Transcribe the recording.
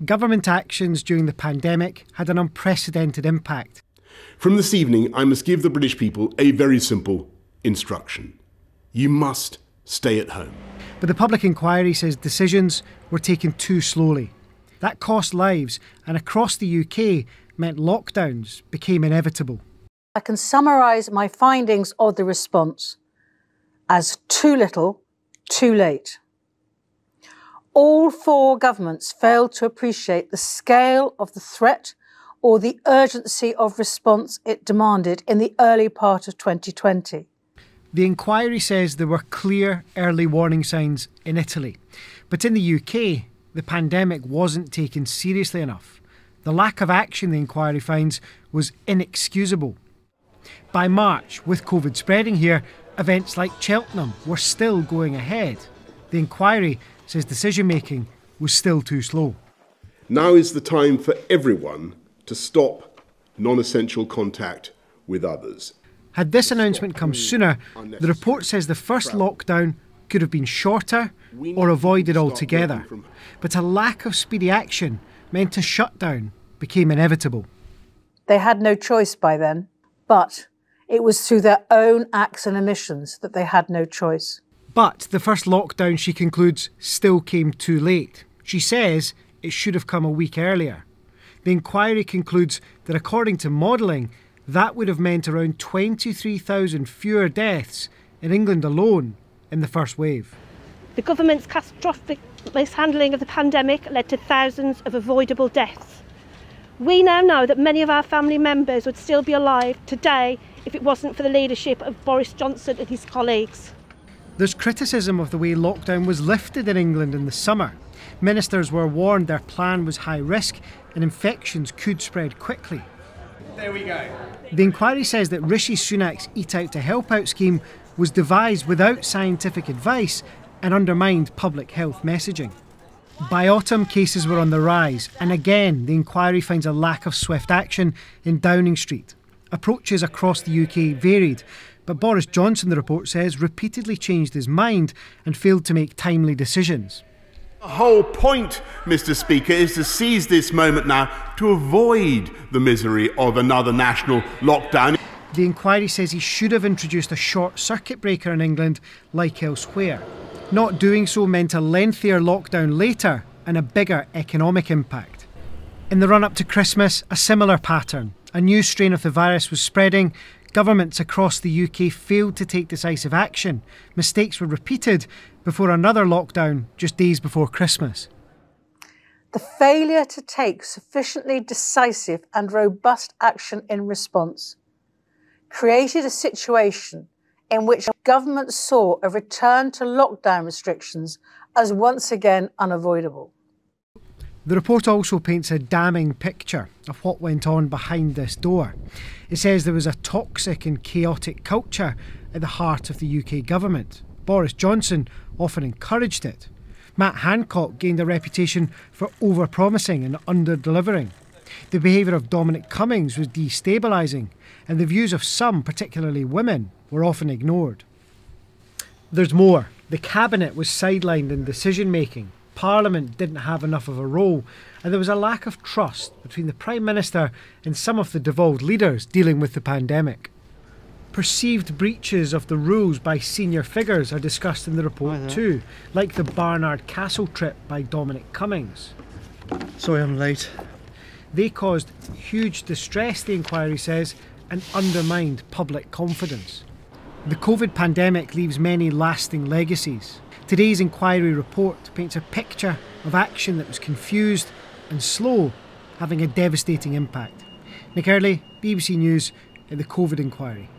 government actions during the pandemic had an unprecedented impact. From this evening, I must give the British people a very simple instruction. You must stay at home. But the public inquiry says decisions were taken too slowly. That cost lives, and across the UK meant lockdowns became inevitable. I can summarise my findings of the response as too little, too late. All four governments failed to appreciate the scale of the threat or the urgency of response it demanded in the early part of 2020. The inquiry says there were clear early warning signs in Italy. But in the UK, the pandemic wasn't taken seriously enough. The lack of action, the inquiry finds, was inexcusable. By March, with COVID spreading here, events like Cheltenham were still going ahead. The inquiry says decision-making was still too slow. Now is the time for everyone to stop non-essential contact with others. Had this announcement come sooner, the report says the first lockdown could have been shorter or avoided altogether. But a lack of speedy action meant a shutdown became inevitable. They had no choice by then, but it was through their own acts and omissions that they had no choice. But the first lockdown, she concludes, still came too late. She says it should have come a week earlier. The inquiry concludes that according to modelling, that would have meant around 23,000 fewer deaths in England alone in the first wave. The government's catastrophic mishandling of the pandemic led to thousands of avoidable deaths. We now know that many of our family members would still be alive today if it wasn't for the leadership of Boris Johnson and his colleagues. There's criticism of the way lockdown was lifted in England in the summer. Ministers were warned their plan was high risk and infections could spread quickly. There we go. The inquiry says that Rishi Sunak's Eat Out to Help Out scheme was devised without scientific advice and undermined public health messaging. By autumn, cases were on the rise, and again the inquiry finds a lack of swift action in Downing Street. Approaches across the UK varied, but Boris Johnson, the report says, repeatedly changed his mind and failed to make timely decisions. The whole point, Mr. Speaker, is to seize this moment now to avoid the misery of another national lockdown. The inquiry says he should have introduced a short circuit breaker in England like elsewhere. Not doing so meant a lengthier lockdown later and a bigger economic impact. In the run-up to Christmas, a similar pattern. A new strain of the virus was spreading. Governments across the UK failed to take decisive action. Mistakes were repeated before another lockdown just days before Christmas. The failure to take sufficiently decisive and robust action in response created a situation in which government saw a return to lockdown restrictions as once again unavoidable. The report also paints a damning picture of what went on behind this door. It says there was a toxic and chaotic culture at the heart of the UK government. Boris Johnson often encouraged it. Matt Hancock gained a reputation for over-promising and under-delivering. The behaviour of Dominic Cummings was destabilising, and the views of some, particularly women, were often ignored. There's more. The Cabinet was sidelined in decision-making. Parliament didn't have enough of a role, and there was a lack of trust between the Prime Minister and some of the devolved leaders dealing with the pandemic. Perceived breaches of the rules by senior figures are discussed in the report too, like the Barnard Castle trip by Dominic Cummings. Sorry I'm late. They caused huge distress, the inquiry says, and undermined public confidence. The COVID pandemic leaves many lasting legacies. Today's inquiry report paints a picture of action that was confused and slow, having a devastating impact. Nick Earley, BBC News, at the COVID inquiry.